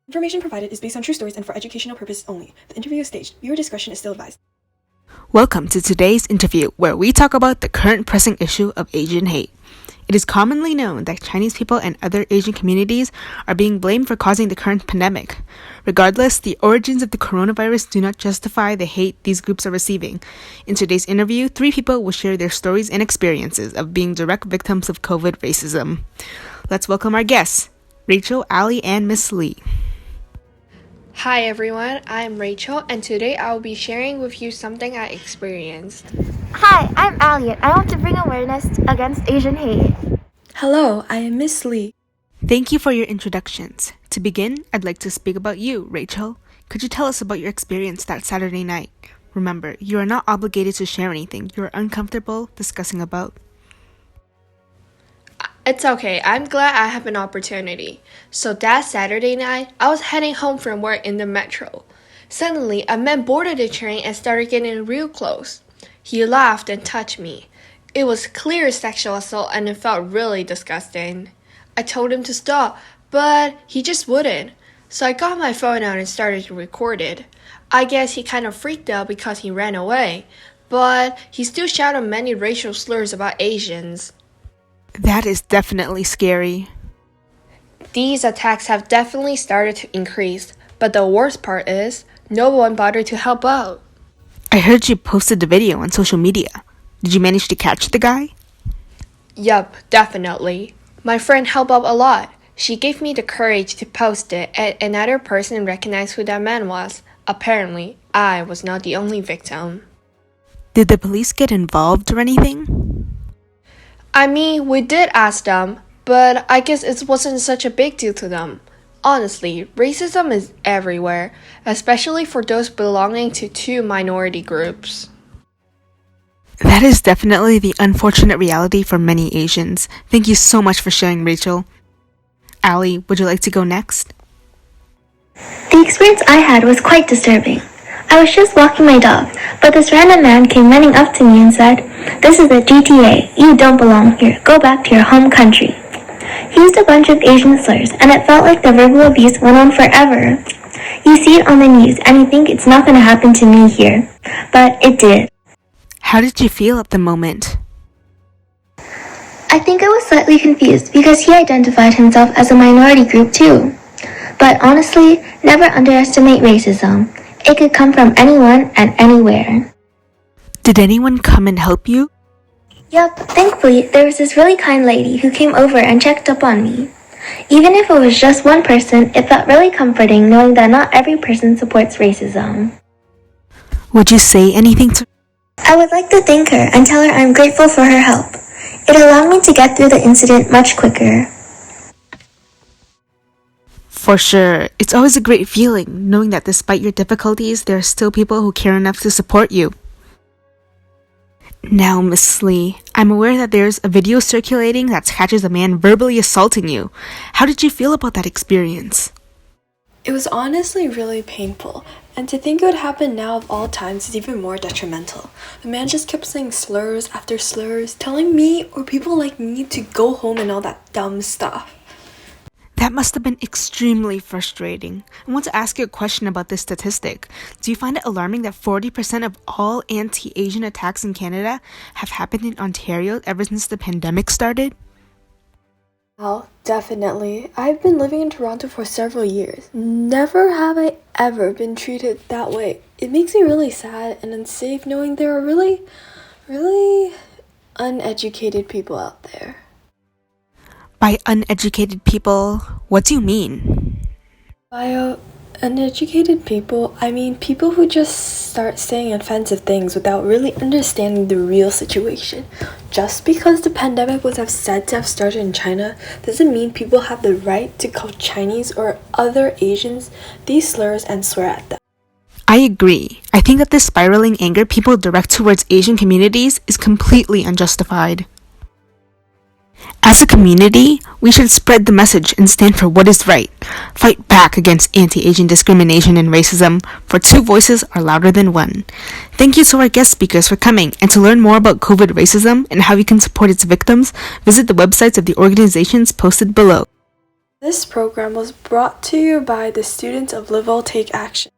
Information provided is based on true stories and for educational purposes only. The interview is staged. Viewer discretion is still advised. Welcome to today's interview, where we talk about the current pressing issue of Asian hate. It is commonly known that Chinese people and other Asian communities are being blamed for causing the current pandemic. Regardless, the origins of the coronavirus do not justify the hate these groups are receiving. In today's interview, 3 people will share their stories and experiences of being direct victims of COVID racism. Let's welcome our guests, Rachel, Ali, and Miss Lee. Hi everyone, I'm Rachel, and today I will be sharing with you something I experienced. Hi, I'm Elliot. I want to bring awareness against Asian hate. Hello, I am Miss Lee. Thank you for your introductions. To begin, I'd like to speak about you, Rachel. Could you tell us about your experience that Saturday night? Remember, you are not obligated to share anything you are uncomfortable discussing about. It's okay, I'm glad I have an opportunity. So that Saturday night, I was heading home from work in the metro. Suddenly, a man boarded the train and started getting real close. He laughed and touched me. It was clear sexual assault and it felt really disgusting. I told him to stop, but he just wouldn't. So I got my phone out and started to record it. I guess he kind of freaked out because he ran away, but he still shouted many racial slurs about Asians. That is definitely scary. These attacks have definitely started to increase, but the worst part is, no one bothered to help out. I heard you posted the video on social media. Did you manage to catch the guy? Yup, definitely. My friend helped out a lot. She gave me the courage to post it, and another person recognized who that man was. Apparently, I was not the only victim. Did the police get involved or anything? I mean, we did ask them, but I guess it wasn't such a big deal to them. Honestly, racism is everywhere, especially for those belonging to 2 minority groups. That is definitely the unfortunate reality for many Asians. Thank you so much for sharing, Rachel. Ali, would you like to go next? The experience I had was quite disturbing. I was just walking my dog, but this random man came running up to me and said, "This is the GTA. You don't belong here. Go back to your home country." He used a bunch of Asian slurs, and it felt like the verbal abuse went on forever. You see it on the news, and you think it's not going to happen to me here. But it did. How did you feel at the moment? I think I was slightly confused because he identified himself as a minority group too. But honestly, never underestimate racism. It could come from anyone and anywhere. Did anyone come and help you? Yup, thankfully, there was this really kind lady who came over and checked up on me. Even if it was just one person, it felt really comforting knowing that not every person supports racism. Would you say anything to... I would like to thank her and tell her I'm grateful for her help. It allowed me to get through the incident much quicker. For sure, it's always a great feeling knowing that despite your difficulties, there are still people who care enough to support you. Now, Miss Lee, I'm aware that there's a video circulating that catches a man verbally assaulting you. How did you feel about that experience? It was honestly really painful, and to think it would happen now of all times is even more detrimental. The man just kept saying slurs after slurs, telling me or people like me to go home and all that dumb stuff. That must have been extremely frustrating. I want to ask you a question about this statistic. Do you find it alarming that 40% of all anti-Asian attacks in Canada have happened in Ontario ever since the pandemic started? Well, definitely. I've been living in Toronto for several years. Never have I ever been treated that way. It makes me really sad and unsafe knowing there are really uneducated people out there. By uneducated people, what do you mean? By uneducated people, I mean people who just start saying offensive things without really understanding the real situation. Just because the pandemic was said to have started in China doesn't mean people have the right to call Chinese or other Asians these slurs and swear at them. I agree. I think that this spiraling anger people direct towards Asian communities is completely unjustified. As a community, we should spread the message and stand for what is right. Fight back against anti-Asian discrimination and racism, for 2 voices are louder than 1. Thank you to our guest speakers for coming, and to learn more about COVID racism and how you can support its victims, visit the websites of the organizations posted below. This program was brought to you by the students of Live All Take Action.